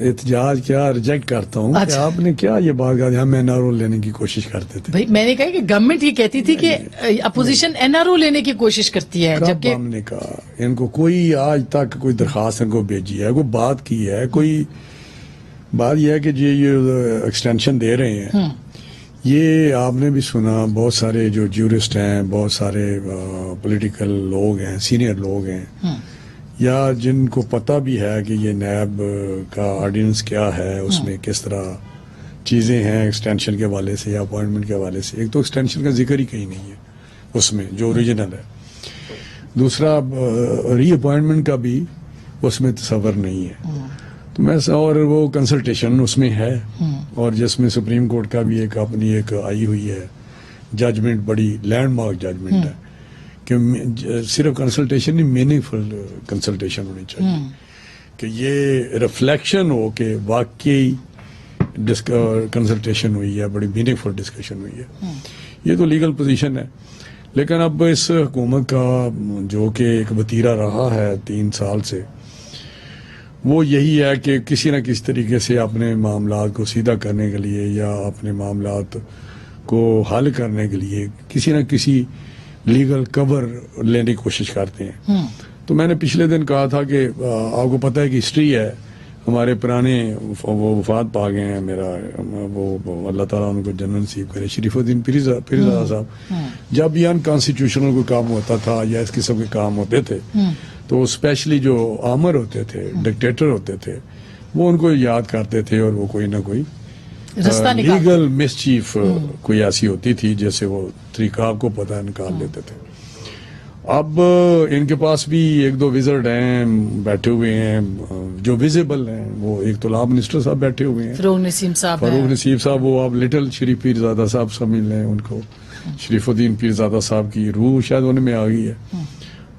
احتجاج کیا ریجیکٹ کرتا ہوں کہ اچھا۔ آپ نے کیا یہ بات کہا ہم این آر او لینے کی کوشش کرتے تھے. بھائی میں نے کہا کہ گورنمنٹ یہ کہتی تھی کہ اپوزیشن این آر او لینے کی کوشش کرتی ہے، کب جبکہ ہم نے کہا ان کو کوئی آج تک کوئی درخواست ان کو بھیجی ہے، کوئی بات کی ہے، کوئی بات یہ ہے کہ یہ ایکسٹینشن دے رہے ہیں. یہ آپ نے بھی سنا، بہت سارے جو جیورسٹ ہیں، بہت سارے پولیٹیکل لوگ ہیں، سینئر لوگ ہیں، یا جن کو پتہ بھی ہے کہ یہ نیب کا آرڈیننس کیا ہے، اس میں کس طرح چیزیں ہیں ایکسٹینشن کے حوالے سے یا اپوائنٹمنٹ کے حوالے سے. ایک تو ایکسٹینشن کا ذکر ہی کہیں نہیں ہے اس میں جو اوریجنل ہے، دوسرا ری اپوائنٹمنٹ کا بھی اس میں تصور نہیں ہے. تو میں اور وہ کنسلٹیشن اس میں ہے، اور جس میں سپریم کورٹ کا بھی ایک اپنی ایک آئی ہوئی ہے ججمنٹ، بڑی لینڈ مارک ججمنٹ ہے کہ صرف کنسلٹیشن نہیں، میننگ فل کنسلٹیشن ہونی چاہیے، کہ یہ ریفلیکشن ہو کہ واقعی کنسلٹیشن ہوئی ہے، بڑی میننگ فل ڈسکشن ہوئی ہے. یہ تو لیگل پوزیشن ہے. لیکن اب اس حکومت کا جو کہ ایک وتیرہ رہا ہے 3 سال سے، وہ یہی ہے کہ کسی نہ کسی طریقے سے اپنے معاملات کو سیدھا کرنے کے لیے یا اپنے معاملات کو حل کرنے کے لیے کسی نہ کسی لیگل کور لینے کی کوشش کرتے ہیں. تو میں نے پچھلے دن کہا تھا کہ آپ کو پتہ ہے کہ ہسٹری ہے، ہمارے پرانے وہ وفات پا گئے ہیں، میرا وہ اللہ تعالیٰ ان کو جنت نصیب کرے، شریف الدین پیرزادہ صاحب. جب بھی انکانسٹیٹیوشنل کوئی کام ہوتا تھا یا اس قسم کے کام ہوتے تھے تو اسپیشلی جو آمر ہوتے تھے، ڈکٹیٹر ہوتے تھے، وہ ان کو یاد کرتے تھے اور وہ کوئی نہ کوئی لیگل مسچیف کوئی ایسی ہوتی تھی جیسے وہ طریقہ آپ کو پتہ نکال لیتے تھے. اب ان کے پاس بھی 1-2 وزرڈ ہیں بیٹھے ہوئے ہیں جو ویزیبل ہیں. وہ ایک تو لا منسٹر صاحب بیٹھے ہوئے ہیں، فاروق نسیم صاحب، وہ آپ لٹل شریف پیرزادہ صاحب سمجھ لیں ان کو. شریف الدین پیرزادہ صاحب کی روح شاید ان میں آ گئی ہے،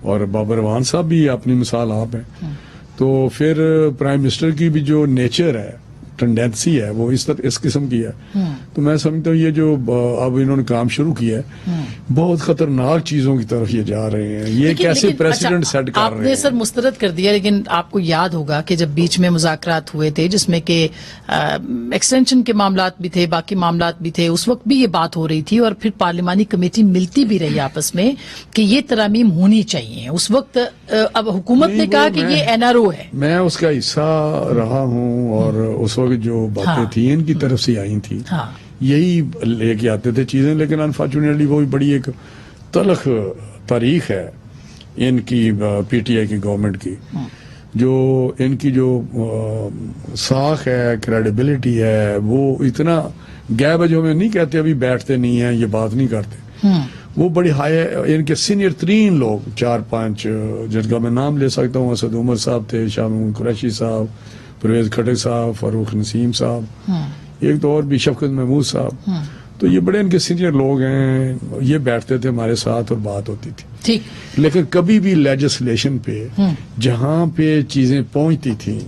اور بابر روان صاحب بھی اپنی مثال آپ ہیں. تو پھر پرائم منسٹر کی بھی جو نیچر ہے، ٹینڈنسی ہے، وہ اس قسم کی ہے. تو میں سمجھتا ہوں یہ جو اب انہوں نے کام شروع کیا ہے، بہت خطرناک چیزوں کی طرف یہ جا رہے ہیں. یہ کیسے پریسیڈنٹ سیٹ کر رہے ہیں. آپ نے سر مسترد کر دیا، لیکن آپ کو یاد ہوگا کہ جب بیچ میں مذاکرات ہوئے تھے جس میں کہ ایکسٹینشن کے معاملات بھی تھے، باقی معاملات بھی تھے، اس وقت بھی یہ بات ہو رہی تھی، اور پھر پارلیمانی کمیٹی ملتی بھی رہی آپس میں کہ یہ ترامیم ہونی چاہیے. اس وقت اب حکومت نے کہا کہ یہ این آر او ہے. میں اس کا حصہ رہا ہوں، اور اس وقت جو باتیں تھیں ان کی طرف سے آئی تھی، یہی لے کے آتے تھے چیزیں. لیکن انفارچونیٹلی وہ بھی بڑی ایک تلخ تاریخ ہے ان کی پی ٹی آئی کی گورنمنٹ کی، جو ان کی جو ساکھ ہے، کریڈیبلٹی ہے، وہ اتنا گیپ ہے. جو ہمیں نہیں کہتے ابھی بیٹھتے نہیں ہیں، یہ بات نہیں کرتے، وہ بڑی ہائی. ان کے سینئر ترین لوگ 4-5 جن کا میں نام لے سکتا ہوں، اسد عمر صاحب تھے، شاہ محمود قریشی صاحب، پرویز کھٹک صاحب، فاروق نسیم صاحب، ایک تو اور بھی شفقت محمود صاحب. تو یہ بڑے ان کے سینئر لوگ ہیں، یہ بیٹھتے تھے ہمارے ساتھ اور بات ہوتی تھی. لیکن کبھی بھی لیجسلیشن پہ جہاں پہ چیزیں پہنچتی تھیں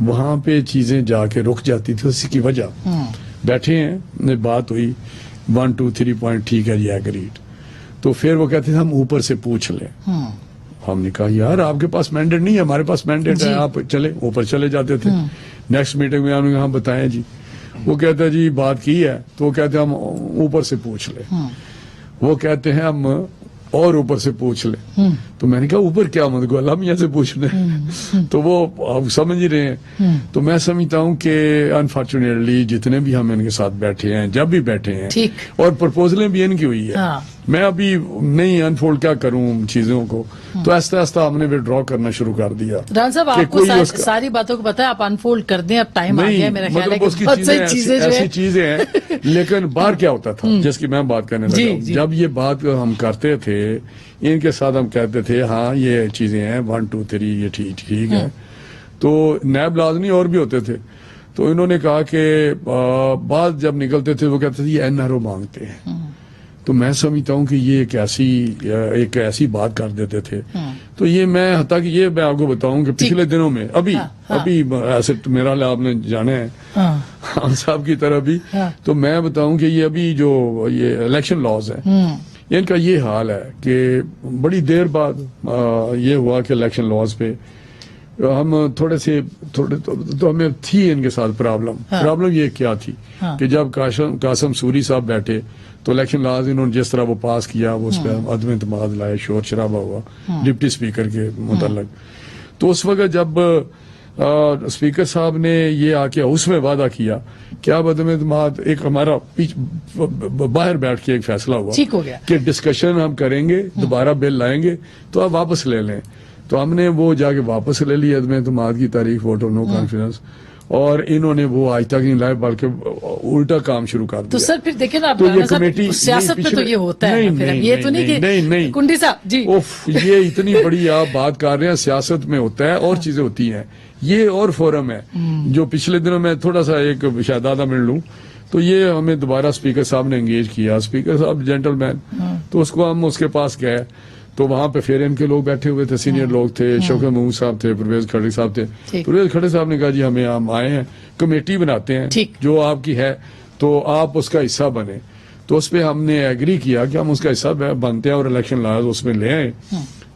وہاں پہ چیزیں جا کے رک جاتی تھی. اسی کی وجہ بیٹھے ہیں، بات ہوئی 1 2 3 پوائنٹ، ٹھیک ہے جی ایگریڈ. تو پھر وہ کہتے تھے ہم اوپر سے پوچھ لیں. ہم نے کہا یار آپ کے پاس مینڈیٹ نہیں ہے، ہمارے پاس مینڈیٹ ہے، آپ چلے اوپر چلے جاتے تھے. نیکسٹ میٹنگ میں ہم نے کہا بتائیں جی. وہ کہتے ہیں جی بات کی ہے، تو وہ کہتے ہیں ہم اوپر سے پوچھ لیں. وہ کہتے ہیں ہم اور اوپر سے پوچھ لیں. تو میں نے کہا اوپر کیا مت کو، ہم یہاں سے پوچھ لیں. تو وہ آپ سمجھ ہی رہے ہیں. تو میں سمجھتا ہوں کہ انفارچونیٹلی جتنے بھی ہم ان کے ساتھ بیٹھے ہیں، جب بھی بیٹھے ہیں، اور پرپوزلیں بھی ان کی ہوئی ہے، میں ابھی نہیں انفولڈ کیا کروں چیزوں کو، تو آہستہ آہستہ ہم نے وڈرا کرنا شروع کر دیا. ران صاحب آپ کو ساری باتوں کو پتا ہے، آپ انفولڈ کر دیں، اب ٹائم آ گیا. میرا خیال ہے کہ بہت سی چیزیں ایسی چیزیں ہیں. لیکن باہر کیا ہوتا تھا جس کی میں بات کرنے لگا ہوں، جب یہ بات ہم کرتے تھے ان کے ساتھ، ہم کہتے تھے ہاں یہ چیزیں ہیں 1 2 3 یہ ٹھیک ہے. تو نیب لازمی اور بھی ہوتے تھے. تو انہوں نے کہا کہ بات جب نکلتے تھے وہ کہتے تھے یہ این آر او مانگتے ہیں. تو میں سمجھتا ہوں کہ یہ ایک ایسی بات کر دیتے تھے. تو یہ میں حتیٰ کہ یہ میں آپ کو بتاؤں کہ پچھلے دنوں میں ابھی ایسے میرا آپ نے جانا ہے خان صاحب کی طرح بھی، تو میں بتاؤں کہ یہ ابھی جو یہ الیکشن لاز ہیں ان کا یہ حال ہے کہ بڑی دیر بعد یہ ہوا کہ الیکشن لاز پہ ہم تھوڑے تو ہمیں تھی ان کے ساتھ پرابلم یہ کیا تھی کہ جب قاسم سوری صاحب بیٹھے تو الیکشن لاز انہوں نے جس طرح وہ پاس کیا وہ اس پہ عدم اعتماد لائے، شور شرابہ ہوا ڈپٹی اسپیکر کے متعلق. تو اس وقت جب اسپیکر صاحب نے یہ آ کے اس میں وعدہ کیا کہ اب عدم اعتماد ایک ہمارا باہر بیٹھ کے ایک فیصلہ ہوا کہ ڈسکشن ہم کریں گے، دوبارہ بل لائیں گے تو آپ واپس لے لیں. تو ہم نے وہ جا کے واپس لے لی عدم اعتماد کی تاریخ، ووٹ آف نو کانفیڈنس، اور انہوں نے وہ آج تک نہیں لائے بلکہ الٹا کام شروع کر دیا. تو سر پھر دیکھیں نا، سیاست میں تو یہ ہوتا ہے، یہ تو نہیں کہ کنڈی صاحب جی یہ اتنی بڑی آپ بات کر رہے ہیں، سیاست میں ہوتا ہے اور چیزیں ہوتی ہیں. یہ اور فورم ہے جو پچھلے دنوں میں تھوڑا سا ایک شاید آدھا منٹ لوں تو یہ ہمیں دوبارہ اسپیکر صاحب نے انگیج کیا. اسپیکر صاحب جینٹل مین، تو اس کو ہم اس کے پاس گئے تو وہاں پہ پھر ان کے لوگ بیٹھے ہوئے تھے، سینئر لوگ تھے، شوکت محمود صاحب تھے، پرویز کھڑے صاحب تھے. پرویز کھڑے صاحب نے کہا جی ہم آئے ہیں، کمیٹی بناتے ہیں جو آپ کی ہے تو آپ اس کا حصہ بنے. تو اس پہ ہم نے ایگری کیا کہ ہم اس کا حصہ بنتے ہیں اور الیکشن لاز اس میں لے آئیں.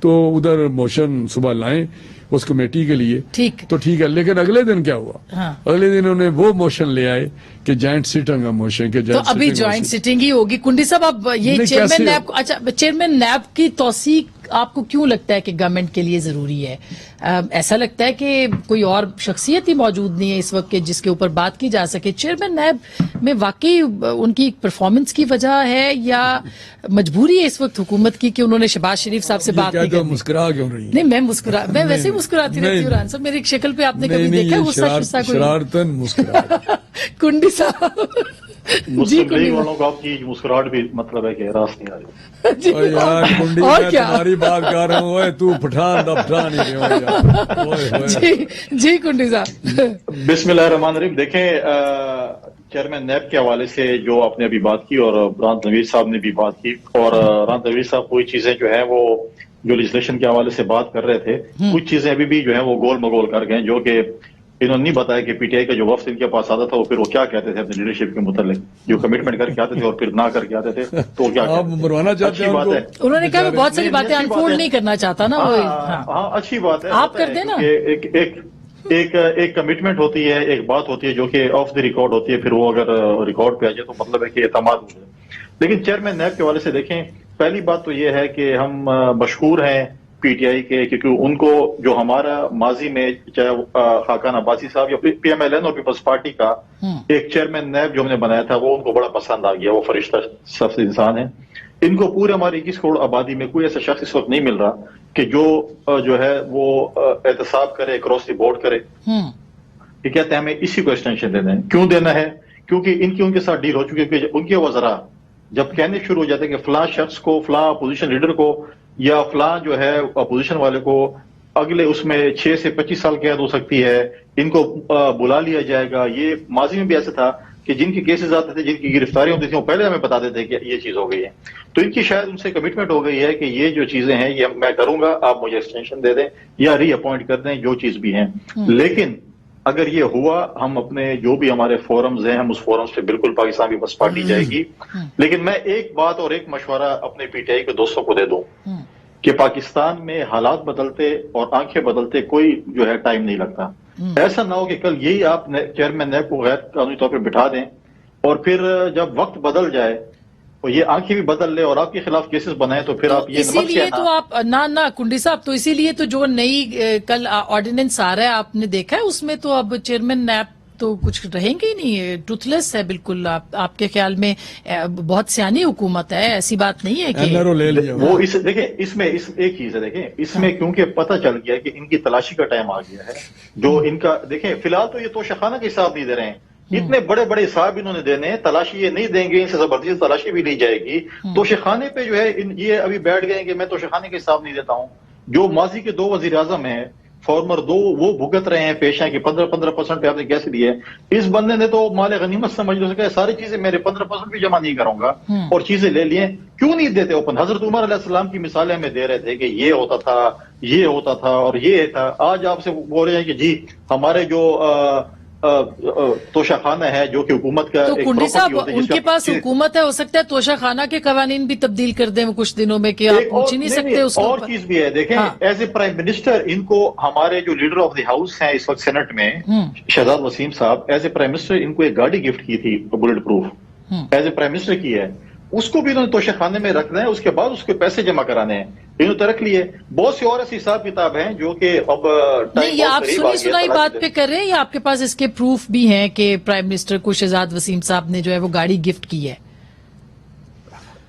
تو ادھر موشن صبح لائیں اس کمیٹی کے لیے تو ٹھیک ہے. لیکن اگلے دن کیا ہوا؟ اگلے دن انہوں نے وہ موشن لے آئے کہ جوائنٹ سٹنگ کا موشن، کہ تو ابھی جوائنٹ سٹنگ ہی ہوگی. کنڈی صاحب اب یہ چیئرمین نیب، اچھا چیئرمین نیب کی توثیق آپ کو کیوں لگتا ہے کہ گورنمنٹ کے لیے ضروری ہے؟ ایسا لگتا ہے کہ کوئی اور شخصیت ہی موجود نہیں ہے اس وقت جس کے اوپر بات کی جا سکے؟ چیئرمین نیب میں واقعی ان کی پرفارمنس کی وجہ ہے یا مجبوری ہے اس وقت حکومت کی کہ انہوں نے شہباز شریف صاحب سے بات نہیں؟ مسکرا کیوں رہی؟ نہیں میں ویسے ہی مسکراتی رہتی ہوں ران صاحب، میری شکل پہ آپ نے کبھی دیکھا غصہ شرارتن مسکرا؟ کنڈی صاحب مسلم لیگ والوں کو آپ کی مسکراہٹ بھی مطلب ہے کہ راست نہیں آ رہی. یار کنڈی میں تمہاری بات کر رہا ہوں، تو پٹھان دا پٹھان ہی جی کنڈی صاحب. بسم اللہ الرحمن الرحیم. دیکھیں چیئرمین نیب کے حوالے سے جو آپ نے ابھی بات کی اور بران تنویر صاحب نے بھی بات کی، اور بران تنویر صاحب کوئی چیزیں جو ہیں وہ جو لیجسلیشن کے حوالے سے بات کر رہے تھے، کچھ چیزیں ابھی بھی جو ہیں وہ گول مگول کر گئے، جو کہ انہوں نے نہیں بتایا کہ پی ٹی آئی کا جو وفد ان کے پاس آتا تھا وہ پھر وہ کیا کہتے تھے اپنی لیڈرشپ کے متعلق، جو کمٹمنٹ کر کے آتے تھے اور پھر نہ کر کے آتے تھے تو کیا مروانا چاہتے ہیں. انہوں نے کہا بہت ساری باتیں انفولڈ نہیں کرنا چاہتا نا. ہاں اچھی بات ہے، آپ کر دیں نا. ایک کمٹمنٹ ہوتی ہے، ایک بات ہوتی ہے جو کہ آف دی ریکارڈ ہوتی ہے، پھر وہ اگر ریکارڈ پہ آ جائے تو مطلب ہے کہ اعتماد ہو جائے. لیکن چیئرمین نیب کے حوالے سے دیکھیں، پہلی بات تو یہ ہے کہ ہم مشہور ہیں پی ٹی آئی کے، کیونکہ ان کو جو ہمارا ماضی میں چاہے خاقان عباسی صاحب یا پی ایم ایل این اور پیپلز پارٹی کا ایک چیئرمین نیب جو ہم نے بنایا تھا وہ ان کو بڑا پسند آ گیا. وہ فرشتہ سب سے انسان ہے. ان کو پورے ہماری 21 کروڑ آبادی میں کوئی ایسا شخص اس وقت نہیں مل رہا کہ جو ہے وہ احتساب کرے، کراس دی بورڈ کرے کہ کہتے ہیں ہمیں اسی کو ایکسٹینشن دینا ہے. کیوں دینا ہے؟ کیونکہ ان کے ساتھ ڈیل ہو چکی ہے کہ ان کے وزراء جب کہنے شروع ہو جاتے ہیں کہ فلاں شخص کو، فلاں اپوزیشن لیڈر کو یا فلاں جو ہے اپوزیشن والے کو اگلے اس میں 6 سے 25 سال قید ہو سکتی ہے، ان کو بلا لیا جائے گا. یہ ماضی میں بھی ایسا تھا کہ جن کی کیسز آتے تھے، جن کی گرفتاریاں ہوتی تھیں، وہ پہلے ہمیں بتاتے تھے کہ یہ چیز ہو گئی ہے. تو ان کی شاید ان سے کمٹمنٹ ہو گئی ہے کہ یہ جو چیزیں ہیں یہ میں کروں گا، آپ مجھے ایکسٹینشن دے دیں یا ری اپوائنٹ کر دیں، جو چیز بھی ہیں. لیکن اگر یہ ہوا، ہم اپنے جو بھی ہمارے فورمز ہیں ہم اس فورمز پہ بالکل پاکستان پیپلز پارٹی جائے گی. لیکن میں ایک بات اور ایک مشورہ اپنے پی ٹی آئی کے دوستوں کو دے دوں کہ پاکستان میں حالات بدلتے اور آنکھیں بدلتے کوئی جو ہے ٹائم نہیں لگتا. ایسا نہ ہو کہ کل یہی آپ چیئرمین نیب کو غیر قانونی طور پہ بٹھا دیں اور پھر جب وقت بدل جائے اور یہ آنکھیں بھی بدل لے اور آپ کے خلاف کیسز بنائیں تو پھر آپ یہ اسی لیے تو آپ نہ کنڈی صاحب، تو اسی لیے تو جو نئی کل آرڈیننس آ رہا ہے آپ نے دیکھا ہے، اس میں تو اب چیئرمین نیب تو کچھ رہیں گے ہی نہیں، ٹوتھ لیس ہے بالکل. آپ کے خیال میں بہت سیانی حکومت ہے، ایسی بات نہیں ہے کہ وہ دیکھیں اس میں ایک چیز ہے، دیکھیں اس میں کیونکہ پتہ چل گیا کہ ان کی تلاشی کا ٹائم آ گیا ہے. جو ان کا دیکھیں فی الحال تو یہ توشخانہ کے حساب نہیں دے رہے ہیں، اتنے بڑے بڑے حساب انہوں نے دینے ہیں، تلاشی یہ نہیں دیں گے، ان سے زبردستی تلاشی بھی نہیں جائے گی. توشخانے پہ جو ہے یہ ابھی بیٹھ گئے کہ میں توشخانے کے حساب نہیں دیتا ہوں. جو ماضی کے 2 وزیر اعظم ہیں فارمر 2 وہ بھگت رہے ہیں پیشہ کہ 15% پہ آپ نے کیسے دیے. اس بندے نے تو مال غنیمت سمجھ لو سکا ساری چیزیں میرے 15% بھی جمع نہیں کروں گا اور چیزیں لے لیے. کیوں نہیں دیتے اوپن؟ حضرت عمر علیہ السلام کی مثالیں ہمیں دے رہے تھے کہ یہ ہوتا تھا، یہ ہوتا تھا اور یہ تھا. آج آپ سے بول رہے ہیں کہ جی ہمارے جو توشہ خانہ ہے جو کہ حکومت کا تو ایک کنڈی property صاحب ہوتی ہے ان جسے کے آپ پاس حکومت ہے، ہو سکتا ہے توشہ خانہ کے قوانین بھی تبدیل کر دیں وہ کچھ دنوں میں، کہ آپ پوچھ ہی نہیں سکتے اس کے اور اوپر. چیز بھی ہے دیکھیں، ہاں. ایز اے پرائم منسٹر ان کو ہمارے جو لیڈر آف دی ہاؤس ہیں اس وقت سینٹ میں شہزاد وسیم صاحب، ایز اے پرائم منسٹر ان کو ایک گاڑی گفٹ کی تھی bullet proof, as a prime minister کی ہے، اس کو بھی انہوں نے توشہ خانے میں رکھنا ہے، اس کے بعد اس کے پیسے جمع کرانے ہیں، انہوں نے رکھ لیے. بہت سی اور ایسی حساب کتاب ہیں جو کہ اب نہیں، یہ آپ سنی سنائی بات پہ کر رہے ہیں یا آپ کے پاس اس کے پروف بھی ہیں کہ پرائم منسٹر کو شہزاد وسیم صاحب نے جو ہے وہ گاڑی گفٹ کی ہے؟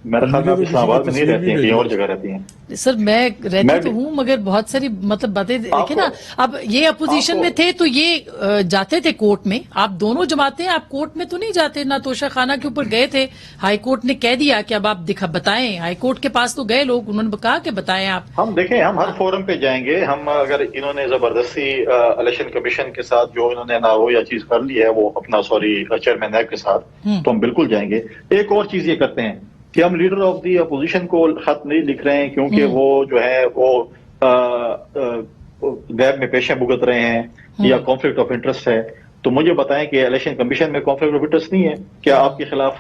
میرا خیال میں اسلام آباد میں نہیں رہتی ہیں، کہیں اور جگہ رہتی ہیں. سر میں رہتی تو ہوں، مگر بہت ساری مطلب باتیں دیکھیں نا، اب یہ اپوزیشن میں تھے تو یہ جاتے تھے کورٹ میں، آپ دونوں جماعتیں آپ کورٹ میں تو نہیں جاتے، نہ توشہ خانہ کے اوپر گئے تھے، ہائی کورٹ نے کہہ دیا کہ اب آپ بتائیں، ہائی کورٹ کے پاس تو گئے لوگ، انہوں نے کہا کہ بتائیں آپ. ہم دیکھیں، ہم ہر فورم پہ جائیں گے، ہم اگر انہوں نے زبردستی الیکشن کمیشن کے ساتھ جو انہوں نے نارویا چیز کر لی ہے وہ اپنا چیئرمین نیب کے ساتھ، تو ہم بالکل جائیں گے. ایک اور چیز یہ کرتے ہیں کہ ہم لیڈر آف دی اپوزیشن کو خط نہیں لکھ رہے ہیں کیونکہ وہ جو ہے وہ نیب میں پیشیں بھگت رہے ہیں یا کانفلکٹ آف انٹرسٹ ہے. تو مجھے بتائیں کہ الیکشن کمیشن میں کانفلکٹ آف انٹرسٹ نہیں ہے کیا؟ آپ کے خلاف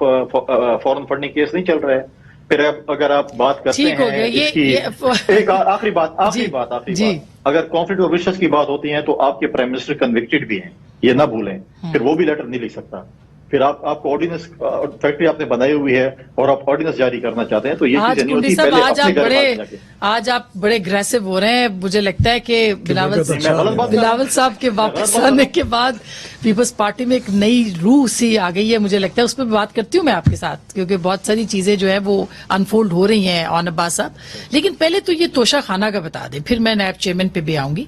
فورن فنڈنگ کیس نہیں چل رہا ہے؟ پھر اگر آپ بات کرتے ہیں اس کی ایک آخری بات، اگر کانفلکٹ آف انٹرسٹ کی بات ہوتی ہے تو آپ کے پرائم منسٹر کنوکٹڈ بھی ہیں، یہ نہ بھولیں، پھر وہ بھی لیٹر نہیں لکھ سکتا. پھر آپ کو آرڈیننس فیکٹری آپ نے بنائی ہوئی ہے اور آپ آرڈیننس جاری کرنا چاہتے ہیں تو یہ چیزیں نہیں ہوتی. پہلے اپنے گھر والے جا کے آج آپ بڑے اگریسو ہو رہے ہیں، مجھے لگتا ہے کہ بلاول صاحب کے واپس آنے کے بعد پیپلز پارٹی میں ایک نئی روح سی آ گئی ہے، مجھے لگتا ہے اس پہ بات کرتی ہوں میں آپ کے ساتھ، کیونکہ بہت ساری چیزیں جو ہے وہ انفولڈ ہو رہی ہیں آن عباس صاحب. لیکن پہلے تو یہ توشہ خانہ کا بتا دیں، پھر میں نیب چیئرمین پہ بھی آؤں گی.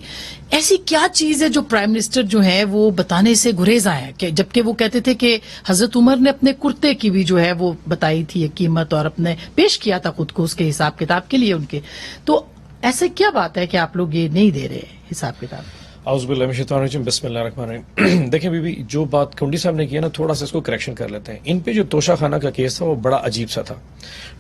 ایسی کیا چیز ہے جو پرائم منسٹر جو ہیں وہ بتانے سے گریز آئے ہیں، جبکہ وہ کہتے تھے کہ حضرت عمر نے اپنے کرتے کی بھی جو ہے وہ بتائی تھی قیمت اور اپنے پیش کیا تھا خود کو اس کے حساب کتاب کے لیے ان کے، تو ایسے کیا بات ہے کہ آپ لوگ یہ نہیں دے رہے حساب کتاب؟ اعوذ باللہ من الشیطان الرجیم، بسم اللہ الرحمن الرحیم. دیکھیں بی بی، جو بات کنڈی صاحب نے کیا نا، تھوڑا سا اس کو کریکشن کر لیتے ہیں. ان پہ جو توشہ خانہ کا کیس تھا وہ بڑا عجیب سا تھا.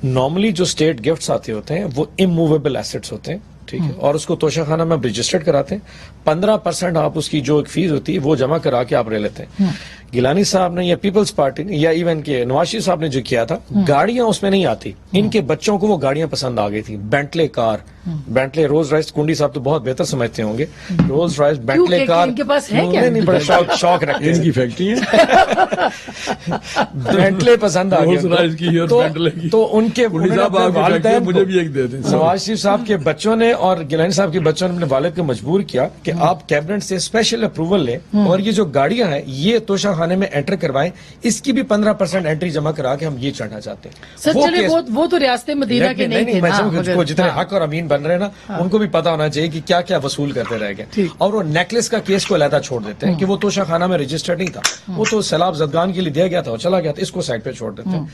نارملی جو اسٹیٹ گفٹس آتے ہوتے ہیں وہ اموویبل ایسٹس ہوتے ہیں، ٹھیک ہے، اور اس کو توشہ خانہ میں رجسٹرڈ کراتے ہیں. 15% آپ اس کی جو ایک فیس ہوتی ہے وہ جمع کرا کے آپ لے لیتے ہیں. گیلانی صاحب نے یا پیپلز پارٹی نے یا ایون کے نواز شریف صاحب نے جو کیا تھا، گاڑیاں اس میں نہیں آتی. ان کے بچوں کو وہ گاڑیاں پسند آ گئی تھی، بینٹلے کار، بینٹلے رولز رائس. کنڈی صاحب تو بہت بہتر سمجھتے ہوں گے، رولز رائس، بینٹلے کار. ان کے پاس ہے کیا؟ نہیں، بڑا شوق رکھتے ہیں، ان کی فیکٹری ہے، بینٹلے پسند آ گئی. تو ان کے والدین مجھے بھی ایک دے دیں. نواز شریف صاحب کے بچوں نے اور گیلانی صاحب کے بچوں نے اپنے والد کو مجبور کیا کہ آپ کیبنٹ سے اسپیشل اپروول لیں اور یہ جو گاڑیاں ہیں یہ توشہ خانے میں انٹر کروائیں، اس کی بھی 15% انٹری جمع کرا کے ہم یہ چڑھنا چاہتے ہیں. سر چلے وہ تو ریاست مدینہ کے نہیں تھے، جتنے حق اور امین بن رہے نا ان کو بھی پتا ہونا چاہیے کہ کیا کیا وصول کرتے رہ گئے. اور وہ نیکلس کا کیس کو علیحدہ چھوڑ دیتے ہیں کہ وہ توشہ خانہ میں رجسٹرڈ نہیں تھا، وہ تو سیلاب زدگان کے لیے دیا گیا تھا اور چلا گیا تھا، اس کو سائڈ پہ چھوڑ دیتے ہیں.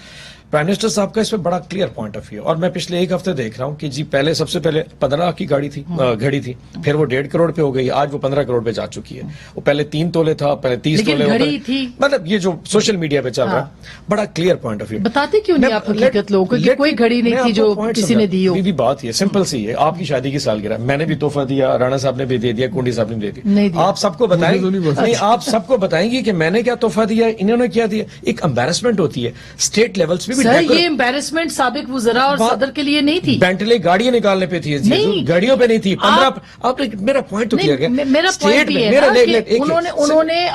پرائم منسٹر صاحب کا اس پہ بڑا کلیئر پوائنٹ آف ویو. اور میں پچھلے ایک ہفتے دیکھ رہا ہوں کہ جی پہلے سب سے پہلے 15 لاکھ کی گاڑی تھی، گھڑی تھی، پھر وہ 1.5 کروڑ پہ ہو گئی، آج وہ 15 کروڑ پہ جا چکی ہے. وہ پہلے 3 تولے تھا، پہلے 30 تولے تھی. مطلب یہ جو سوشل میڈیا پہ چل رہا ہے بڑا کلیئر پوائنٹ آف ویو. بتاتے کیوں نہیں آپ حقیقت لوگوں کو کہ کوئی گھڑی نہیں تھی جو کسی نے دی ہو؟ بھی بات یہ سمپل سی ہے، آپ کی شادی کی سالگرہ میں نے بھی تحفہ دیا، رانا صاحب نے بھی دے دیا، کنڈی صاحب نے بھی دے دیا. آپ سب کو بتائیں نہیں، آپ سب کو بتائیں گے کہ میں نے کیا تحفہ دیا، انہوں نے کیا دیا. ایک امبیرسمنٹ ہوتی ہے اسٹیٹ لیولز پہ بھی. یہ امبیرسمنٹ سابق وزراء اور صدر کے لیے نہیں تھی، بینٹلے گاڑیاں نکالنے پہ تھی، گاڑیوں پہ نہیں تھی. 15 آپ میرا پوائنٹ تو کلیئر ہے. میرا پوائنٹ بھی ہے انہوں نے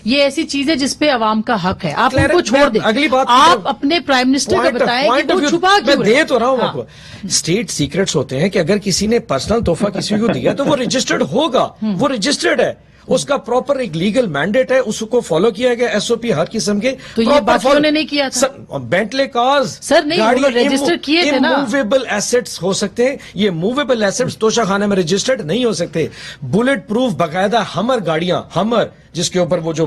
یہ ایسی چیز ہے جس پہ عوام کا حق ہے، آپ ان کو چھوڑ دیں. اگلی بات آپ اپنے پرائم منسٹر کو بتائیں کہ وہ چھپا کیوں رہے. دے تو رہا ہوں آپ کو. اسٹیٹ سیکرٹس ہوتے ہیں کہ اگر کسی نے پرسنل تحفہ کسی کو دیا تو وہ رجسٹرڈ ہوگا، وہ رجسٹرڈ ہے، اس کا پراپر ایک لیگل مینڈیٹ ہے، اس کو فالو کیا گیا، ایس او پی ہر قسم کے. تو یہ باقیوں نے نہیں کیا تھا. بینٹلے کارز سر نہیں رجسٹر کیے تھے نا. موویبل ایسٹس ہو سکتے ہیں، یہ موویبل ایسٹس توشہ خانے میں رجسٹرڈ نہیں ہو سکتے. بلٹ پروف باقاعدہ ہمر گاڑیاں، ہمر جس کے اوپر وہ جو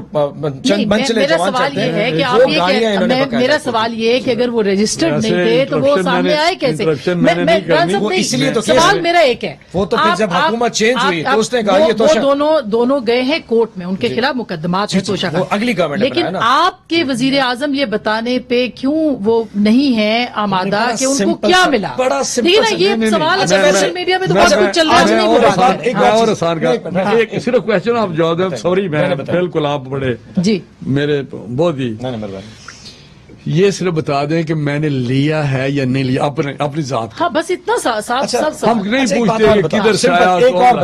چند منچلے جوان چلتے ہیں، میرا سوال یہ ہے کہ اگر وہ رجسٹرڈ نہیں تھے تو وہ سامنے آئے کیسے؟ اسی لیے تو سوال میرا ایک ہے، وہ تو پھر جب حکومت چینج ہوئی تو اس نے کہا یہ توشہ، دونوں گئے ہیں کورٹ میں، ان کے خلاف مقدمات ہیں توشہ خانے، اگلی گورنمنٹ. لیکن آپ کے وزیر اعظم یہ بتانے پہ کیوں وہ نہیں ہے آمادہ کہ ان کو کیا ملا؟ بڑا سمپل یہ سوال سوشل میڈیا پہ تو بہت کچھ چل رہا ہے. صرف کوشچن آپ جواب دیں. سوری میں بالکل آپ بڑے جی میرے بہت ہی یہ صرف بتا دیں کہ میں نے لیا ہے یا نہیں لیا اپنی ذات کا. ہاں بس اتنا صاف ہم نہیں پوچھتے کدھر سے آیا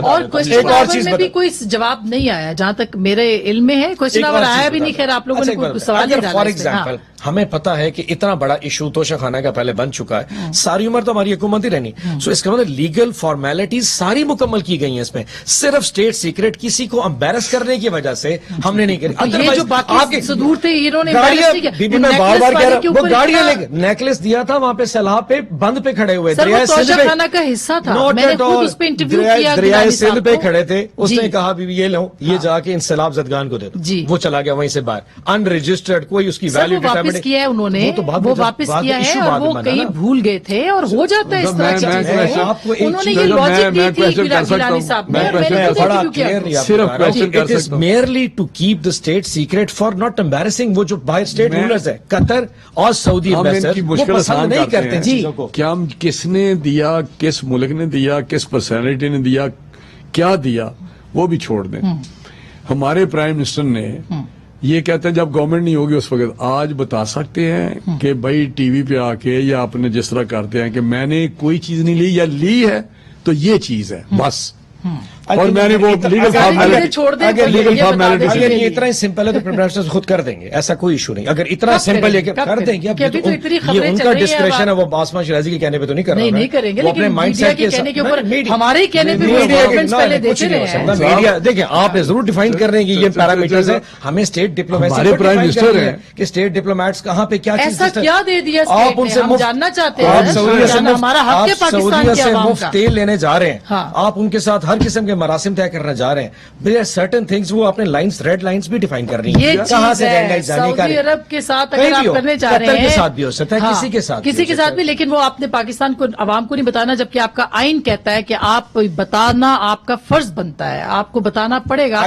اور کوشچن آور میں بھی کوئی جواب نہیں آیا جہاں تک میرے علم میں ہے. کوشچن آور آیا بھی نہیں. خیر آپ لوگوں نے کوئی سوال نہیں ڈالا. فار ایگزامپل ہمیں پتا ہے کہ اتنا بڑا ایشو توشہ خانہ کا پہلے بن چکا ہے, ساری عمر تو ہماری حکومت ہی رہنی, سو اس کا مطلب لیگل فارمیلٹیز ساری مکمل کی گئی ہیں اس میں, صرف اسٹیٹ سیکرٹ کسی کو امبیرس کرنے کی وجہ سے ہم نے نہیں کری. یہ جو باقی صدور تھے انہوں نے بار بار کہہ رہا وہ گاڑیاں لے کے نیکلس دیا تھا وہاں پہ سیلاب پہ بند پہ کھڑے ہوئے توشہ خانہ کا حصہ تھا. میں نے خود اس پہ انٹرویو کیا, دریائے سندھ پہ کھڑے تھے. اس نے کہا بھی یہ لو یہ جا کے ان سیلاب زدگان کو دے دو. وہ چلا گیا وہیں سے باہر ان رجسٹرڈ, کوئی اس کی ویلیو واپس کیا ہے انہوں نے, وہ واپس کیا ہے اور وہ کہیں بھول گئے تھے اور ہو جاتا ہے اس طرح کی چیزیں. انہوں نے یہ لاجک دی تھی گیلانی صاحب نے, میں نے خود انٹرویو کیا. صرف it is merely to keep the state secret for not embarrassing. وہ جو باہر اسٹیٹ رولرز ہے قطر اور سعودی کی مشکل آسان نہیں کرتے ہیں جی کیا ہم کس نے دیا, کس ملک نے دیا, کس پرسنالٹی نے دیا, کیا دیا وہ بھی چھوڑ دیں. ہمارے پرائم منسٹر نے یہ کہتے ہیں جب گورنمنٹ نہیں ہوگی اس وقت آج بتا سکتے ہیں کہ بھائی ٹی وی پہ آ کے یا اپنے جس طرح کرتے ہیں کہ میں نے کوئی چیز نہیں لی یا لی ہے تو یہ چیز ہے بس, اور میں نے وہ لیگل فارمیلٹی اگر یہ اتنا ہی سمپل ہے تو پرائم منسٹر خود کر دیں گے, ایسا کوئی ایشو نہیں. اگر اتنا سمپل ہے کہ کر دیں گے, یہ ان کا ڈسکریشن ہے, وہ عاصمہ شیرازی کے کہنے پہ تو نہیں کر رہا, نہیں کریں گے, وہ اپنے مائنڈ سیٹ کے کہنے کے اوپر ہمارے کہنے پہ میڈیا دیکھیں آپ نے ضرور ڈیفائن کر رہے ہیں کہ یہ پیرامیٹرز ہیں. ہمیں اسٹیٹ ڈپلومیسی پرائم منسٹر ہے کہ اسٹیٹ ڈپلومیٹس کہاں پہ کیا چیز ایسا کیا دے دیا آپ ان سے جاننا چاہتے ہیں. ہمارا حق ہے پاکستان کے عوام کا. تیل لینے جا رہے ہیں آپ, ان کے ساتھ ہر قسم کے مراسم طے کرنا جا رہے ہیں. there are certain things وہ اپنے لائنس ریڈ لائنس بھی ڈیفائن کر رہی ہیں. یہ کہاں سے سعودی عرب کے ساتھ اگر آپ کرنے جا رہے ہیں, کے ساتھ بھی ہو سکتا ہے, کسی کے ساتھ بھی, لیکن وہ آپ نے پاکستان کو عوام کو نہیں بتانا, جبکہ آپ کا آئین کہتا ہے کہ آپ بتانا آپ کا فرض بنتا ہے, آپ کو بتانا پڑے گا.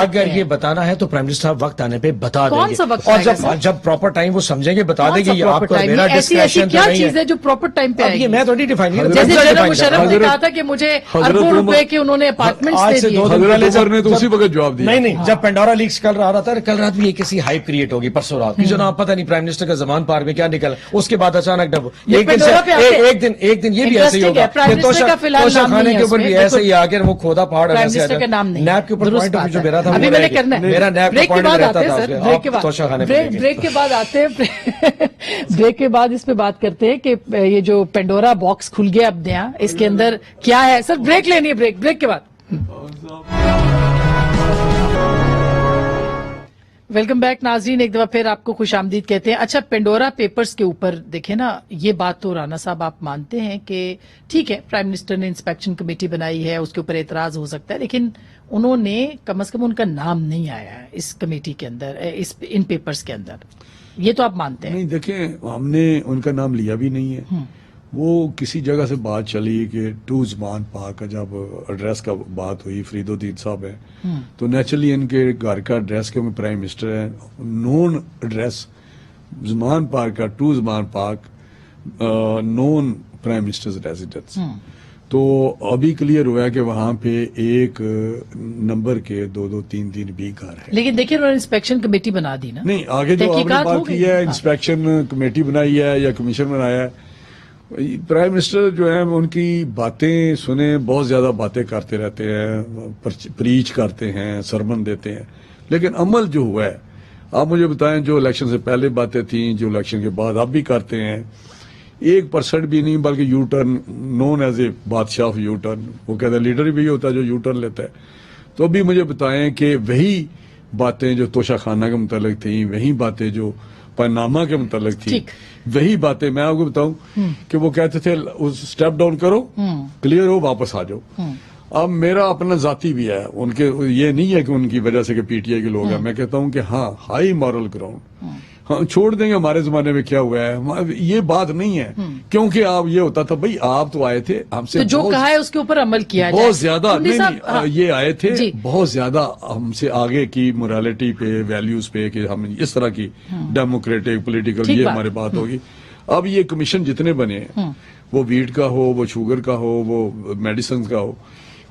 اگر یہ بتانا ہے تو پرائم منسٹر صاحب وقت آنے پہ بتا دیں گے, اور جب پراپر ٹائم وہ سمجھیں گے بتا دیں گے. یہ آپ کا میرا ڈسکریشن کیا چیز ہے جو پراپر ٹائم پہ آئے گی. میں تو نہیں ڈیفائن کر جیسے جناب مشرف نے کہا تھا کہ مجھے اربوں روپے کے انہوں نے اپارٹمنٹس دے دیے, تو اسی وقت جواب دیا. نہیں جب پینڈورا لیکس کل رہا تھا, کل رات بھی یہ کسی ہائپ کریٹ ہوگی, پرسوں رات کی جناب پتہ نہیں پرائم منسٹر کا زمان پار میں کیا نکلا, اس کے بعد اچانک ایک دن یہ بھی ایسے ہی ہوگا. توشہ خانے کے اوپر بھی ایسے ہی آ کے وہ کھودا پہاڑ نیب کے اوپر پوائنٹ آف جو میرا تھا میرا نیب کا پوائنٹ رہتا تھا توشہ خانے. بریک کے بعد آتے ہیں, بریک کے بعد اس پہ بات کرتے ہیں کہ یہ جو پینڈورا باکس کھل گیا اب نیا, اس کے اندر کیا ہے. سر بریک لینی ہے, بریک کے بعد. ویلکم بیک ناظرین, ایک دفعہ پھر آپ کو خوش آمدید کہتے ہیں. اچھا, پینڈورا پیپرز کے اوپر دیکھیں نا, یہ بات تو رانا صاحب آپ مانتے ہیں کہ ٹھیک ہے پرائم منسٹر نے انسپیکشن کمیٹی بنائی ہے, اس کے اوپر اعتراض ہو سکتا ہے, لیکن انہوں نے کم از کم ان کا نام نہیں آیا ہے اس کمیٹی کے اندر, ان پیپرز کے اندر. یہ تو آپ مانتے ہیں؟ نہیں, دیکھیں ہم نے ان کا نام لیا بھی نہیں ہے. وہ کسی جگہ سے بات چلی کہ ٹو زمان پاک کا جب ایڈریس کا بات ہوئی, فرید الدین صاحب ہیں تو نیچرلی ان کے گھر کا ایڈریس کے میں پرائم منسٹر ہے, نون ایڈریس زمان پاک کا, ٹو زمان پاک نون پرائم منسٹرز ریزیڈنس. تو ابھی کلیئر ہوا ہے کہ وہاں پہ ایک نمبر کے 2-3 بھی گھر ہے. لیکن دیکھیں انہوں نے انسپیکشن کمیٹی بنا دی نا. نہیں, آگے جو آپ نے بات کی ہے انسپیکشن کمیٹی بنائی ہے یا کمیشن بنایا ہے, پرائم منسٹر جو ہے ان کی باتیں سنیں, بہت زیادہ باتیں کرتے رہتے ہیں, پریچ کرتے ہیں, سرمن دیتے ہیں, لیکن عمل جو ہوا ہے آپ مجھے بتائیں, جو الیکشن سے پہلے باتیں تھیں, جو الیکشن کے بعد آپ بھی کرتے ہیں, 1% بھی نہیں, بلکہ you turn known as a بادشاہ آف یو ٹرن, وہ کہتے ہیں لیڈر بھی ہوتا ہے جو یو ٹرن لیتا ہے. تو ابھی مجھے بتائیں کہ وہی باتیں جو توشہ خانہ کے متعلق تھیں, وہی باتیں جو پاناما کے متعلق تھی, وہی باتیں میں آپ کو بتاؤں کہ وہ کہتے تھے سٹیپ ڈاؤن کرو, کلیئر ہو, واپس آ جاؤ. اب میرا اپنا ذاتی بھی ہے, ان کے یہ نہیں ہے کہ ان کی وجہ سے کہ پی ٹی آئی کے لوگ ہیں, میں کہتا ہوں کہ ہاں ہائی مورل گراؤنڈ, ہاں چھوڑ دیں گے ہمارے زمانے میں کیا ہوا ہے, یہ بات نہیں ہے. کیونکہ آپ یہ ہوتا تھا بھائی آپ تو آئے تھے ہم سے, جو کہا ہے اس کے اوپر عمل کیا جائے, بہت زیادہ نہیں, یہ آئے تھے بہت زیادہ ہم سے آگے کی موریلٹی پہ, ویلیوز پہ, کہ ہم اس طرح کی ڈیموکریٹک پولیٹیکل, یہ ہمارے بات ہوگی. اب یہ کمیشن جتنے بنے ہیں, وہ ویٹ کا ہو, وہ شوگر کا ہو, وہ میڈیسن کا ہو,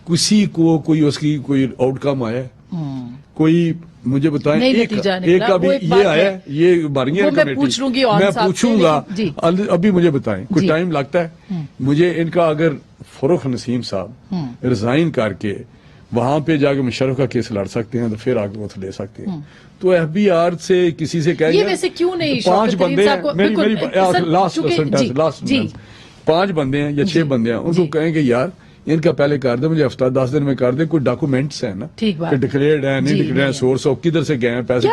کسی کو کوئی اس کی کوئی آؤٹ کم آیا ہے؟ کوئی مجھے بتائیں ایک کا بھی یہ آیا ہے یہ بارگینگ کمیٹی میں پوچھوں گا ابھی مجھے بتائیں کوئی ٹائم لگتا ہے مجھے ان کا اگر فروخ نسیم صاحب ریزائن کر کے وہاں پہ جا کے مشرف کا کیس لڑ سکتے ہیں تو پھر آگے وہ لے سکتے ہیں تو ایف بی آر سے کسی سے کہیں گے 5 بندے ہیں میری لاسٹ 5 بندے ہیں یا 6 بندے ہیں ان کو کہیں گے یار ان کا پہلے کر دیں مجھے ہفتہ 10 دن میں کر دیں کوئی ڈاکومنٹس ہیں نا کہ ڈکلیئرڈ ہیں نہیں ڈکلیئرڈ سورس آف کدھر سے گئے ہیں پیسے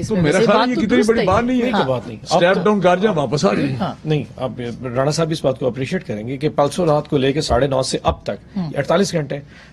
تو میرا خیال یہ کتنی بڑی بات نہیں ہے اسٹیپ ڈاؤن کر جائیں واپس آ جائیں نہیں آپ رانا صاحب اس بات کو اپریشیٹ کریں گے کہ پلسو رات کو لے کے 9:30 سے اب تک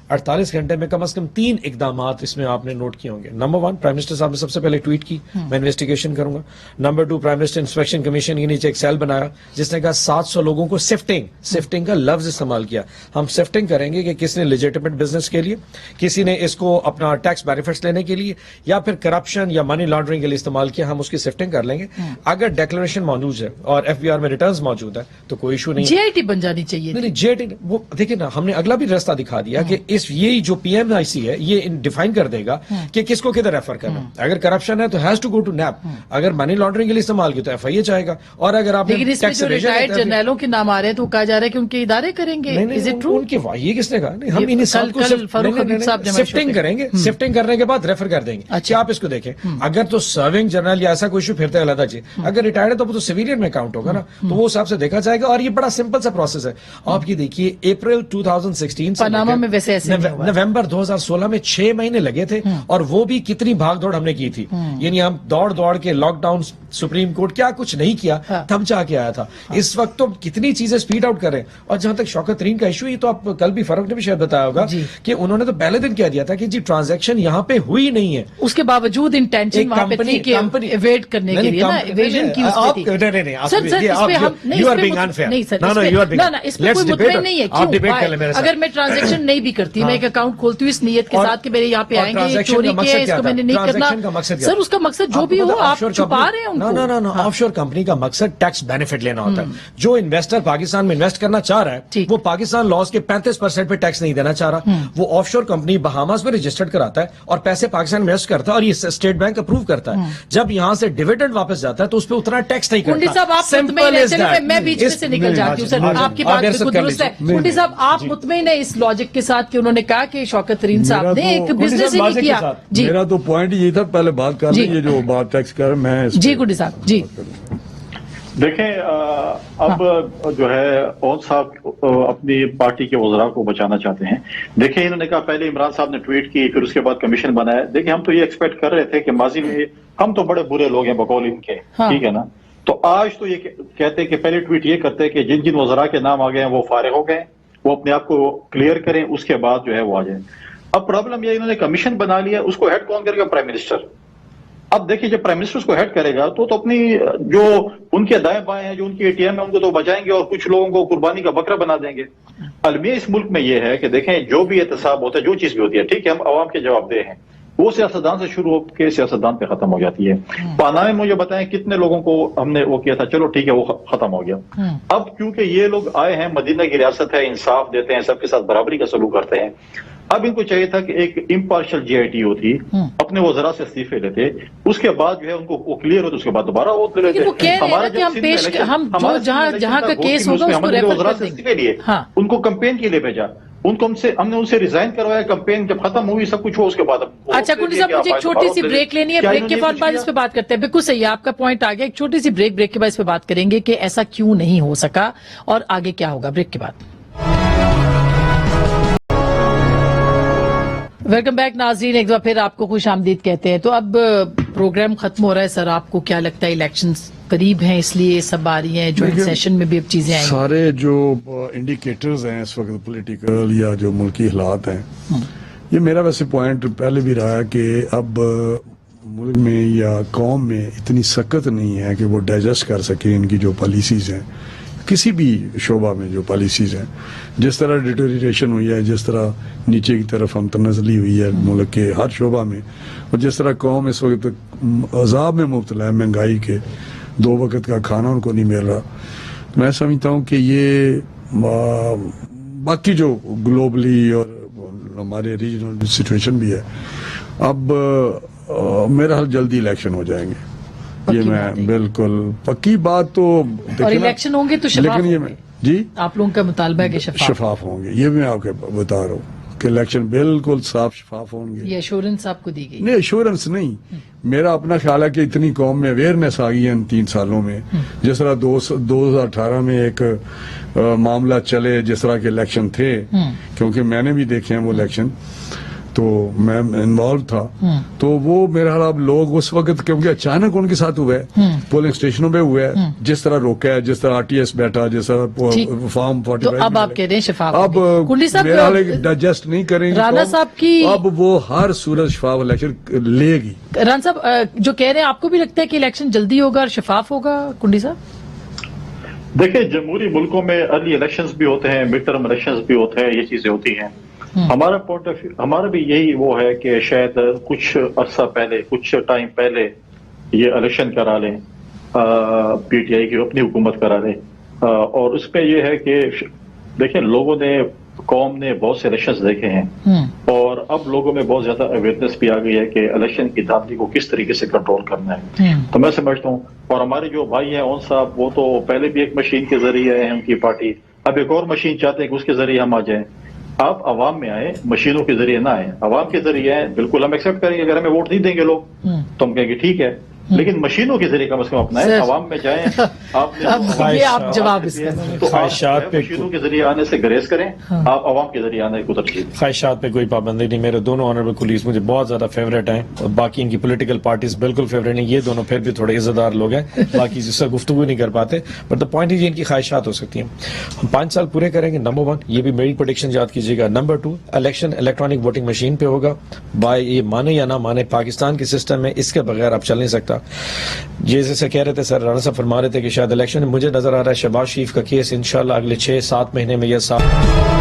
48 گھنٹے میں کم از کم 3 اقدامات اس میں آپ نے نوٹ کیے ہوں گے. نمبر 1 پرائم منسٹر صاحب نے سب سے پہلے ٹویٹ کی میں انویسٹیگیشن کروں گا. Number 2 prime minister inspection commission کے نیچے ایک سیل بنایا جس نے کہا 700 لوگوں کو سفٹنگ کا لفظ استعمال کیا. ہم سفٹنگ کریں گے کہ کس نے لیجیٹیمیٹ بزنس کے لیے کسی نے اس کو اپنا ٹیکس بینیفٹس لینے کے لیے یا پھر کرپشن یا منی لانڈرنگ کے لیے استعمال کیا. ہم اس کی سفٹنگ کر لیں گے. اگر ڈیکلریشن موجود ہے اور ایف بی آر میں ریٹرنز موجود ہے تو کوئی ایشو نہیں. جے آئی ٹی بن جانی چاہیے. نہیں جے آئی ٹی وہ دیکھیں نا ہم نے اگلا بھی راستہ دکھا دیا کہ یہی جو پی ایم آئی سی ہے یہ ڈیفائن کر دے گا کہ کس کو کدھر ریفر کرنا. اگر کرپشن ہے تو has to go to NAB. اگر منی لانڈرنگ کے لیے استعمال کیا تو ایف آئی اے جائے گا. اور اگر آپ ریٹائرڈ جرنیلوں کے نام آ رہے ہیں تو کہا جا رہا ہے کہ ان کے ادارے کریں گے. ان کے یہ کس نے کہا ہم انہیں سال کو سفٹنگ کریں گے. سفٹنگ کرنے کے بعد ریفر کر دیں گے. اچھا آپ اس کو دیکھیں اگر تو سرونگ جرنل یا ایسا کوئی ایشو پھرتے علیحدہ جی اگر ریٹائرڈ ہے تو وہ تو سویلین میں کاؤنٹ ہوگا نا تو وہ حساب سے دیکھا جائے گا. اور یہ بڑا سمپل سا پروسیس ہے. آپ یہ دیکھیے اپریل 2016 پاناما میں ویسے ایسے نومبر 2016 میں 6 مہینے لگے تھے اور وہ بھی کتنی بھاگ دوڑ ہم نے کی تھی. یعنی ہم دوڑ کے لاک ڈاؤن سپریم کورٹ کیا کچھ نہیں کیا تب جا کے آیا تھا. اس وقت تو کتنی چیزیں سپیڈ آؤٹ کریں. اور جہاں تک شوکت ترین کا ایشو یہ تو آپ کل بھی فاروق نے بھی شاید بتایا ہوگا کہ انہوں نے تو پہلے دن کہہ دیا تھا کہ جی ٹرانزیکشن یہاں پہ ہوئی نہیں ہے. اس کے باوجود انٹینشن وہاں پہ تھی کہ ایویڈ کرنے کے لیے نا ایویژن کی اس پہ تھی. اگر میں ٹرانزیکشن نہیں بھی کرتی میں ایک اکاؤنٹ کھولتی ہوں اس نیت کے ساتھ کہ میرے یہاں پہ آئیں گے چوری کیا اس کو میں نے نہیں کرنا. سر اس کا مقصد جو بھی ہو آپ چھپا رہے ہیں ان کو. آف شور کمپنی کا مقصد ٹیکس بینیفٹ لینا ہوتا ہے. جو انویسٹر پاکستان میں انویسٹ کرنا چاہ رہا ہے وہ پاکستان لاس کے 35% پہ ٹیکس نہیں دینا چاہ رہا. وہ آف شور کمپنی بہاماس میں رجسٹرڈ کراتا ہے اور پیسے پاکستان میں انویسٹ کرتا ہے اور یہ اسٹیٹ بینک اپروو کرتا ہے. جب یہاں سے ڈیویڈنڈ واپس جاتا ہے تو اس پہ اتنا ٹیکس نہیں کرتا. میں بیچ میں سے نکل جاتی ہوں سر آپ کی بات بالکل درست ہے. کنڈی صاحب آپ مطمئن ہیں اس لاجک کے ساتھ کہ انہوں نے کہا کہ شوکت ترین صاحب نے ایک بزنس ہی نہیں کیا. میرا تو پوائنٹ یہ تھا پہلے بات کر لیں یہ جو بات ٹیکس کر میں جی کنڈی صاحب جی دیکھیں اب جو ہے اون صاحب اپنی پارٹی کے وزراء کو بچانا چاہتے ہیں. دیکھیں انہوں نے کہا پہلے عمران صاحب نے ٹویٹ کی پھر اس کے بعد کمیشن بنایا. دیکھیں ہم تو یہ ایکسپیکٹ کر رہے تھے کہ ماضی میں ہم تو بڑے برے لوگ ہیں بقول ان کے ٹھیک ہے نا. تو آج تو یہ کہتے کہ پہلے ٹویٹ یہ کرتے کہ جن جن وزراء کے نام آ گئے ہیں وہ فارغ ہو گئے وہ اپنے آپ کو کلیئر کریں اس کے بعد جو ہے وہ آ جائیں. اب پرابلم یہ انہوں نے کمیشن بنا لیا اس کو ہیڈ کون کرے گا پرائم منسٹر. اب دیکھیے جب پرائم منسٹر اس کو ہیڈ کرے گا تو اپنی جو ان کے دائیں بائیں ہیں جو ان کے اے ٹی ایم ہے ان کو تو بچائیں گے اور کچھ لوگوں کو قربانی کا بکرا بنا دیں گے. المیہ اس ملک میں یہ ہے کہ دیکھیں جو بھی احتساب ہوتا ہے جو چیز بھی ہوتی ہے ٹھیک ہے ہم عوام کے جواب دہ ہیں وہ سیاستدان سے شروع ہو کے سیاستدان پہ ختم ہو جاتی ہے. پاناما میں مجھے بتائیں کتنے لوگوں کو ہم نے وہ کیا تھا چلو ٹھیک ہے وہ ختم ہو گیا. اب کیونکہ یہ لوگ آئے ہیں مدینہ کی ریاست ہے انصاف دیتے ہیں سب کے ساتھ برابری کا سلوک کرتے ہیں. اب ان کو چاہیے تھا کہ ایک امپارشل جی آئی ٹی ہوتی اپنے وزراء سے استعفے لیتے اس کے بعد جو ہے ان کو وہ کلیئر ہوتے اس کے بعد دوبارہ وہ لیتے. جہاں کا کیس ہوگا اس کو ریفر کر دیں گے. ان کو کمپین کے لیے بھیجا ان کو ہم نے ان سے ریزائن کروایا. کمپین جب ختم ہوئی سب کچھ ہو اس کے بعد اچھا کنڈی صاحب مجھے ایک چھوٹی سی بریک لینی ہے. بریک کے فوراً بعد اس پہ بات کرتے ہیں. بالکل صحیح آپ کا پوائنٹ آ گیا. ایک چھوٹی سی بریک کے بعد اس پہ بات کریں گے کہ ایسا کیوں نہیں ہو سکا اور آگے کیا ہوگا بریک کے بعد. ویلکم بیک ناظرین ایک بار پھر آپ کو خوش آمدید کہتے ہیں. تو اب پروگرام ختم ہو رہا ہے سر آپ کو کیا لگتا ہے الیکشنز قریب ہیں اس لیے سب آ رہی ہیں جوائنٹ سیشن میں بھی اب چیزیں آئیں گی. سارے جو انڈیکیٹرز ہیں اس وقت پولیٹیکل یا جو ملکی حالات ہیں یہ میرا ویسے پوائنٹ پہلے بھی رہا کہ اب ملک میں یا قوم میں اتنی سخت نہیں ہے کہ وہ ڈائجسٹ کر سکے ان کی جو پالیسیز ہیں کسی بھی شعبہ میں جو پالیسیز ہیں. جس طرح ڈیٹوریشن ہوئی ہے جس طرح نیچے کی طرف ہمتنزلی ہوئی ہے ملک کے ہر شعبہ میں اور جس طرح قوم اس وقت عذاب میں مبتلا ہے مہنگائی کے 2 وقت کا کھانا ان کو نہیں مل رہا. میں سمجھتا ہوں کہ یہ باقی جو گلوبلی اور ہمارے ریجنل سچویشن بھی ہے اب میرا حال جلدی الیکشن ہو جائیں گے، یہ میں بالکل پکی بات تو اور الیکشن ہوں گے تو شفاف لیکن یہ ہوں میں گے، جی آپ لوگوں کا مطالبہ ہے کہ شفاف ہوں گے، یہ میں آپ کو بتا رہا ہوں کہ الیکشن بالکل صاف شفاف ہوں گے. یہ ایشورنس آپ کو دی گئی؟ نہیں ایشورنس نہیں، میرا اپنا خیال ہے کہ اتنی قوم میں اویئرنیس آ گئی ہے ان 3 سالوں میں، جس طرح 2018 میں ایک معاملہ چلے، جس طرح کے الیکشن تھے، کیونکہ میں نے بھی دیکھے ہیں وہ الیکشن، تو میں انوالو تھا، تو وہ میرا خیال اب لوگ اس وقت کیونکہ اچانک ان کے ساتھ ہوا ہے، پولنگ اسٹیشنوں پہ ہوا ہے، جس طرح روکا ہے، جس طرح RTS بیٹھا، جس طرح فارم 45 تو اب آپ کہہ رہے ہیں شفاف اب میرا حال ڈائجسٹ نہیں کریں گے، رانا صاحب کی اب وہ ہر صورت شفاف الیکشن لے گی. رانا صاحب جو کہہ رہے ہیں، آپ کو بھی لگتا ہے کہ الیکشن جلدی ہوگا اور شفاف ہوگا کنڈی صاحب؟ دیکھیں جمہوری ملکوں میں ارلی الیکشنز بھی ہوتے ہیں، مڈ ٹرم الیکشنز بھی ہوتے ہیں، یہ چیزیں ہوتی ہیں. ہمارا پوائنٹ آف ویو، ہمارا بھی یہی وہ ہے کہ شاید کچھ عرصہ پہلے، کچھ ٹائم پہلے یہ الیکشن کرا لیں، PTI کی اپنی حکومت کرا لیں. اور اس پہ یہ ہے کہ دیکھیں لوگوں نے، قوم نے بہت سے الیکشنز دیکھے ہیں، اور اب لوگوں میں بہت زیادہ اویئرنیس بھی آ گئی ہے کہ الیکشن کی دھاندلی کو کس طریقے سے کنٹرول کرنا ہے. تو میں سمجھتا ہوں، اور ہمارے جو بھائی ہیں اون صاحب، وہ تو پہلے بھی ایک مشین کے ذریعے ہیں ان کی پارٹی، اب ایک اور مشین چاہتے ہیں کہ اس کے ذریعے ہم آ جائیں. آپ عوام میں آئیں، مشینوں کے ذریعے نہ آئیں، عوام کے ذریعے آئیں. بالکل ہم ایکسیپٹ کریں گے، اگر ہمیں ووٹ نہیں دیں گے لوگ تو ہم کہیں گے ٹھیک ہے، لیکن مشینوں کے ذریعے کم از کم اپنائیں، عوام میں جائیں. آپ جواب اس کا تو آپ مشینوں کے ذریعے آنے سے گریز کریں، آپ عوام کے ذریعے آنے کو ترجیح دیں. خواہشات پہ کوئی پابندی نہیں. میرے دونوں آنریبل کولیگز مجھے بہت زیادہ فیوریٹ ہیں، اور باقی ان کی پولیٹیکل پارٹیز بالکل فیوریٹ نہیں. یہ دونوں پھر بھی تھوڑے عزتدار لوگ ہیں، باقی جس سے گفتگو نہیں کر پاتے. بٹ دا پوائنٹ ہے ان کی خواہشات ہو سکتی ہیں. ہم 5 سال پورے کریں گے، نمبر 1 یہ بھی میری پریڈکشن یاد کیجیے گا. Number 2 election electronic voting machine پہ ہوگا. بائی یہ مانے یا نہ مانے، پاکستان کے سسٹم میں اس کے بغیر اب چل نہیں سکتا. یہ جیسے کہہ رہے تھے سر، رانا صاحب فرما رہے تھے کہ شاید الیکشن، مجھے نظر آ رہا ہے شہباز شریف کا کیس انشاءاللہ اگلے 6-7 مہینے میں یہ صاف